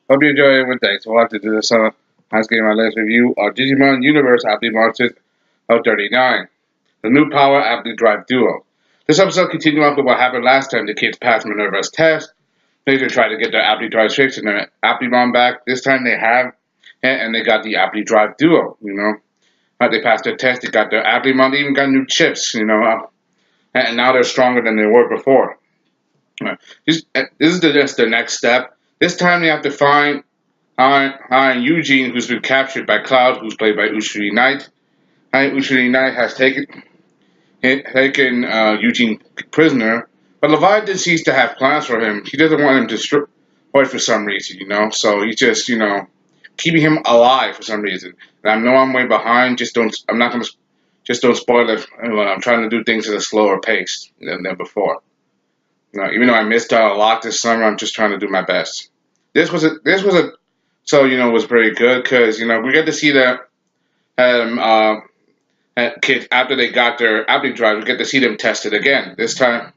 Hope you enjoy it. Thanks for watching this nice game on list review of Digimon Universe Appli Monsters of 39. The new power AppliDrive Duo. This episode continues on with what happened last time. The kids passed Minerva's test. They tried to get their AppliDrive fixed and their Applimon back. This time they have, and they got the AppliDrive Duo, They passed their test, they got their Applimon, they even got new chips, and now they're stronger than they were before. This is just the next step. This time they have to find Yuujin, who's been captured by Cloud, who's played by Ushiri Knight. Ushiri Knight has taken Yuujin prisoner, but Leviathan seems to have plans for him. He doesn't want him destroyed for some reason, So he's just, keeping him alive for some reason. And I know I'm way behind. Just don't spoil it. I'm trying to do things at a slower pace than before. Even though I missed out a lot this summer, I'm just trying to do my best. This was pretty good because we get to see the kids after they got their AppliDrive. We get to see them tested again. This time,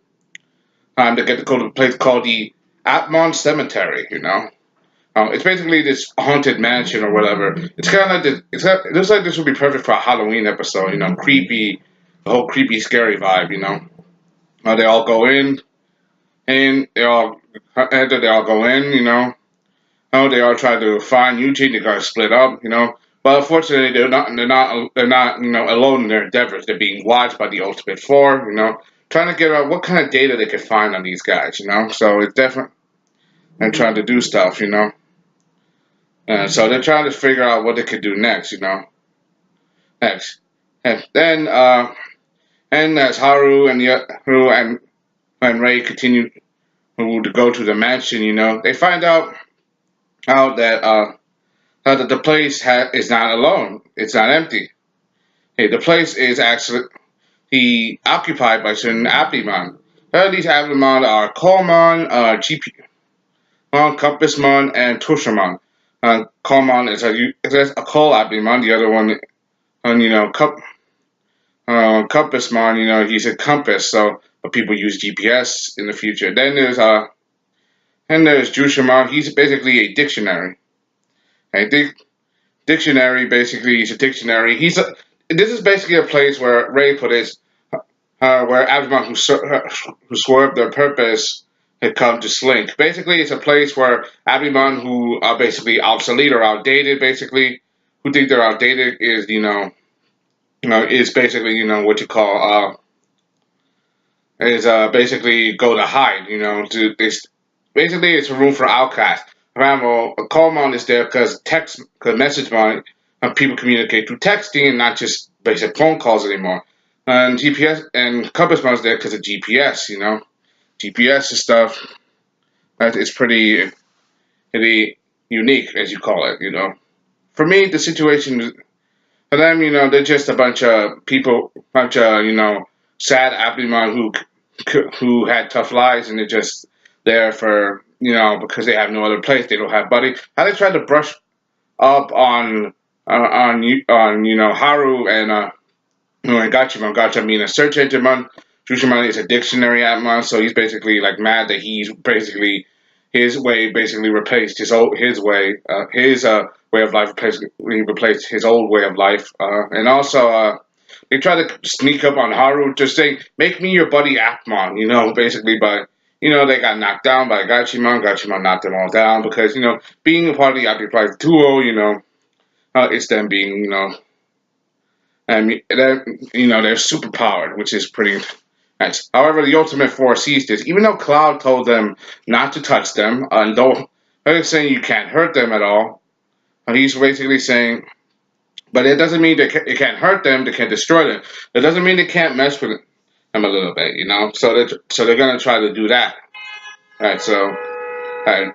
they get to go to a place called the Appmon Cemetery. It's basically this haunted mansion or whatever. It's kind of like it looks like this would be perfect for a Halloween episode. Creepy, the whole creepy, scary vibe. They all go in. And they all go in, they all try to find Yuujin. They got split up, But unfortunately, they're not alone in their endeavors. They're being watched by the Ultimate Four, trying to get out what kind of data they could find on these guys, So it's definitely they're trying to do stuff, And so they're trying to figure out what they could do next, Next, and then and as Haru and Ray continue to go to the mansion, they find out that the place is not alone. It's not empty. Hey, the place is actually occupied by certain Applimon. These Applimon are Coalmon, GPmon, Compassmon, and Tushamon. Coalmon is a coal Applimon. The other one, Compassmon, he's a compass, so people use GPS in the future. Then there's Jushamon. He's basically a dictionary. Dictionary basically is a dictionary. This is basically a place where Ray put where Applimon who swerved their purpose had come to slink. Basically, it's a place where Applimon who are basically obsolete or outdated, basically, who think they're outdated is is basically what you call basically go to hide. Basically it's a room for outcasts. Example, a call mon is there because message mon, people communicate through texting and not just basic phone calls anymore. And GPS and compass mon is there because of GPS. GPS and stuff. That is pretty unique, as you call it. For me, the situation for them, they're just a bunch of people, sad Applimon who had tough lives, and they're just there for because they have no other place. They don't have buddy. How they try to brush up on Haru and Gachimon. Gachimon being a search engine mon. Jushamon is a dictionary Appmon, so he's basically like mad that he's basically his way basically replaced his way of life replaced his old way of life, and also they try to sneak up on Haru, just saying, "Make me your buddy Appmon," basically by they got knocked down by Gachimon. Gachimon knocked them all down because being a part of the AppliDrive duo, it's them being and they're super powered, which is pretty nice. However, the Ultimate Four sees this, even though Cloud told them not to touch them, and though they're saying you can't hurt them at all. He's basically saying, but it doesn't mean it can't hurt them, they can't destroy them. It doesn't mean they can't mess with them a little bit, So they're gonna try to do that. Alright, so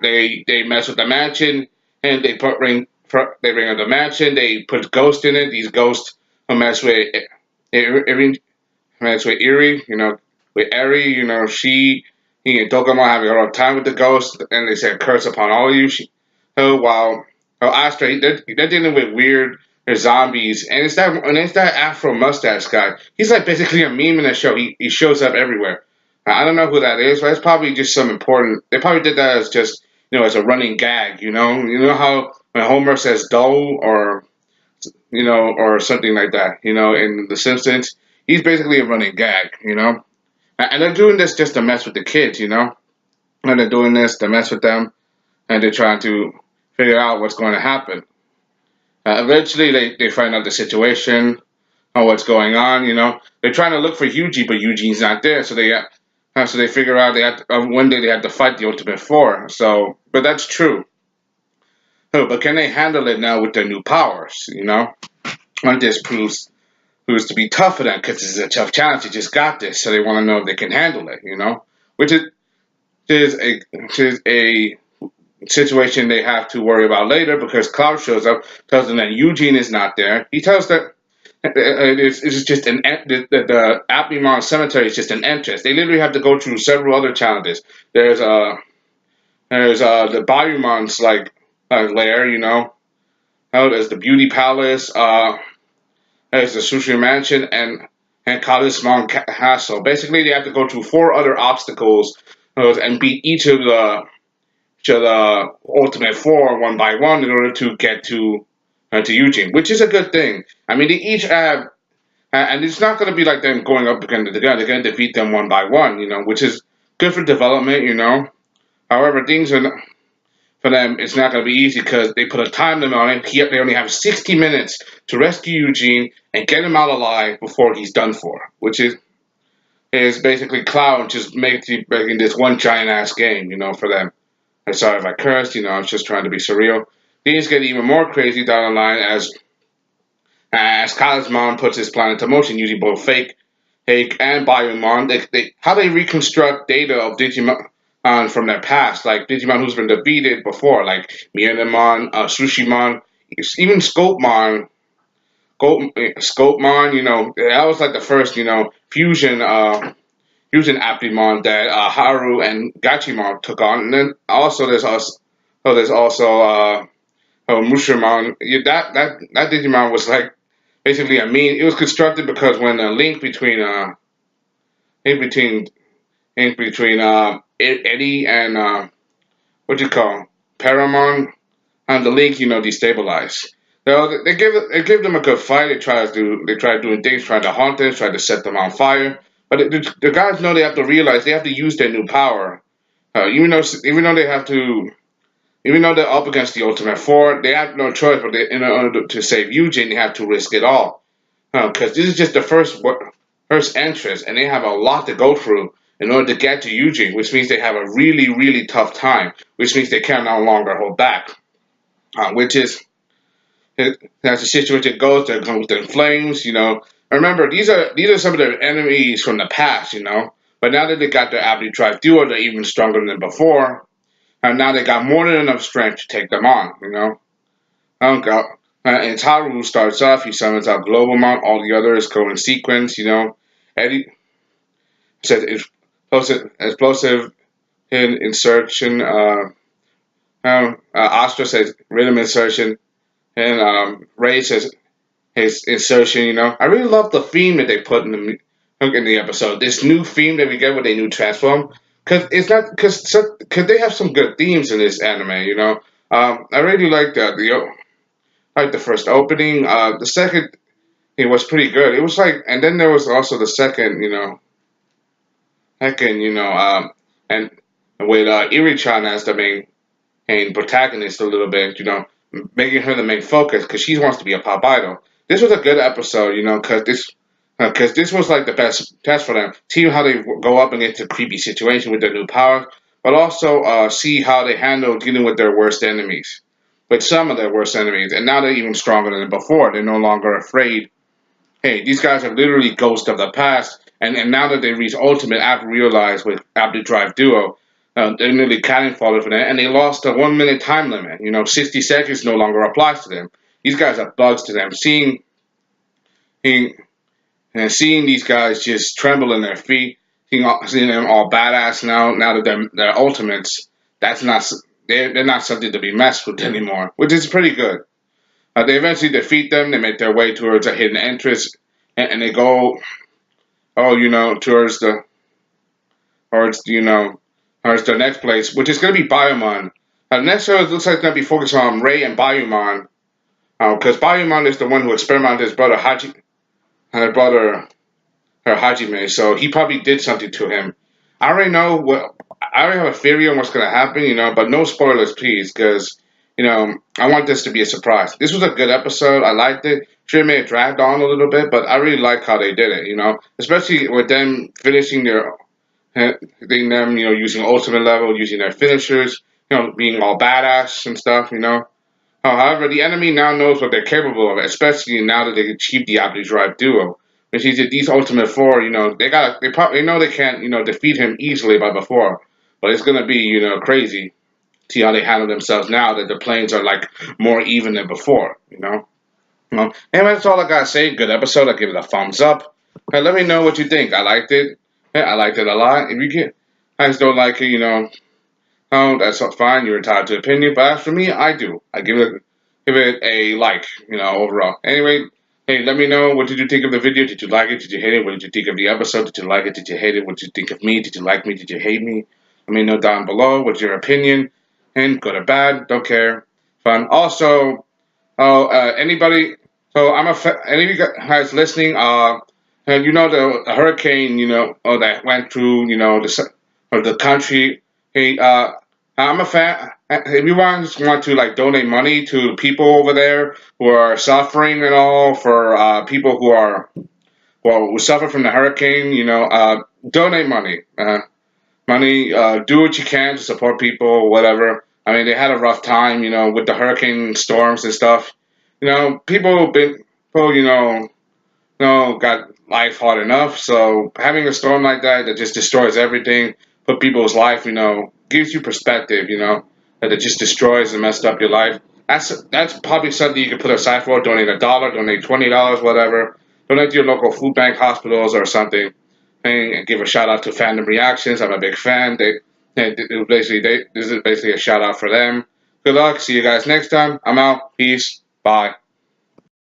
they mess with the mansion and they bring up the mansion. They put ghosts in it. These ghosts mess with Eri, with Eri. He and Dokama having a hard time with the ghost, and they said curse upon all of you. While Astra, they're dealing with weird zombies, and it's that Afro mustache guy. He's like basically a meme in the show. He shows up everywhere. I don't know who that is, but it's probably just some important. They probably did that as just as a running gag. You know how when Homer says "dull" or or something like that. In The Simpsons, he's basically a running gag. And they're doing this just to mess with the kids. And they're doing this to mess with them, and they're trying to figure out what's going to happen. Eventually, they find out the situation or what's going on. They're trying to look for Yuji, but Eugene's not there. So they figure out they have one day they have to fight the Ultimate Four. But that's true. But can they handle it now with their new powers? And this proves to be tough for them because it's a tough challenge. They just got this, so they want to know if they can handle it. Which is a situation they have to worry about later because Cloud shows up, tells them that Eugene is not there. He tells them it's just the Appmon Cemetery is just an entrance. They literally have to go through several other challenges. There's the Bayumon's lair, there's the Beauty Palace, there's the Sushi Mansion, and Kalisman Castle. Basically, they have to go through four other obstacles and beat each of the Ultimate Four one by one in order to get to Eugene, which is a good thing. I mean, they each have, and it's not going to be like them going up against the gun. They're going to defeat them one by one, which is good for development. However, things are for them. It's not going to be easy because they put a time limit on it. They only have 60 minutes to rescue Eugene and get him out alive before he's done for, which is basically Cloud just making this one giant ass game, for them. I'm sorry if I cursed, I was just trying to be surreal. Things get even more crazy down the line as Kyle's mom puts his plan into motion using both fake and Biomon. How they reconstruct data of Digimon from their past, like Digimon who's been defeated before, like Myanmon, Sushimon, even Scopemon. That was like the first, fusion. Using Applimon that Haru and Gachimon took on, and then also there's also Mushimon. That Digimon was like basically a mean. It was constructed because when a link between link between Eddie and what do you call Paramon and the link destabilized. They give them a good fight. They try doing things, trying to haunt them, trying to set them on fire. But the guys know they have to realize they have to use their new power. Even though they have to, even though they're up against the Ultimate Four, they have no choice. But in order to save Eugene, they have to risk it all. Because this is just the first entrance, and they have a lot to go through in order to get to Eugene, which means they have a really really tough time. Which means they can no longer hold back. Which is as the situation goes, they're going in flames. Remember, these are some of their enemies from the past. But now that they got their AppliDrive duo, they're even stronger than before. And now they got more than enough strength to take them on. And Haru starts off. He summons out Globalmon. All the others go in sequence. Eddie says explosive insertion. Astra says rhythm insertion. And Ray says his insertion. I really love the theme that they put in the episode. This new theme that we get with a new transform, because it's not because they have some good themes in this anime. I really like the first opening. The second it was pretty good. It was like, and then there was also the second. And with Iri-chan as the main protagonist a little bit. Making her the main focus because she wants to be a pop idol. This was a good episode, because this was like the best test for them. See how they go up against a creepy situation with their new powers, but also see how they handle dealing with their worst enemies, with some of their worst enemies, and now they're even stronger than before. They're no longer afraid. Hey, these guys are literally ghosts of the past, and now that they reach Ultimate, I've realized with AppliDrive Duo, they're nearly cannon fodder for them, and they lost a 1 minute time limit. 60 seconds no longer applies to them. These guys are bugs to them. Seeing these guys just tremble in their feet, seeing them all badass now that they're ultimates, they're not something to be messed with anymore, which is pretty good. They eventually defeat them. They make their way towards a hidden entrance, and they go, towards the next place, which is going to be Biomon. Next show, it looks like it's going to be focused on Ray and Bayumon. Because Bayumon is the one who experimented on his brother Hajime, so he probably did something to him. I already know what. I already have a theory on what's going to happen, but no spoilers, please, because I want this to be a surprise. This was a good episode. I liked it. Sure, it may have dragged on a little bit, but I really like how they did it. Especially with them finishing using ultimate level, using their finishers, being all badass and stuff. However, the enemy now knows what they're capable of, especially now that they achieved the AppliDrive duo. Which means that these Ultimate Four, they probably know they can't, defeat him easily by before. But it's gonna be, crazy. See how they handle themselves now that the planes are like more even than before. Anyway, that's all I gotta say. Good episode. I give it a thumbs up. Hey, let me know what you think. I liked it. Yeah, I liked it a lot. If you guys don't like it, oh, that's fine. You're entitled to opinion. But as for me, I do. I give it a like, overall. Anyway, hey, let me know, what did you think of the video? Did you like it? Did you hate it? What did you think of the episode? Did you like it? Did you hate it? What did you think of me? Did you like me? Did you hate me? Let me know down below. What's your opinion? And good or bad, don't care. Fun. Also, anybody. So any of you guys listening, and the hurricane, that went through, the country. Hey, I'm a fan. If you want to like donate money to people over there who are suffering and all, for people who suffer from the hurricane, donate money. Do what you can to support people, whatever. I mean, they had a rough time, with the hurricane storms and stuff. People, got life hard enough. So having a storm like that just destroys everything, put people's life, gives you perspective, that it just destroys and messed up your life. That's probably something you can put aside for. Donate $1, donate $20, whatever. Donate to your local food bank, hospitals, or something. And give a shout out to Fandom Reactions. I'm a big fan. This is basically a shout out for them. Good luck. See you guys next time. I'm out. Peace. Bye.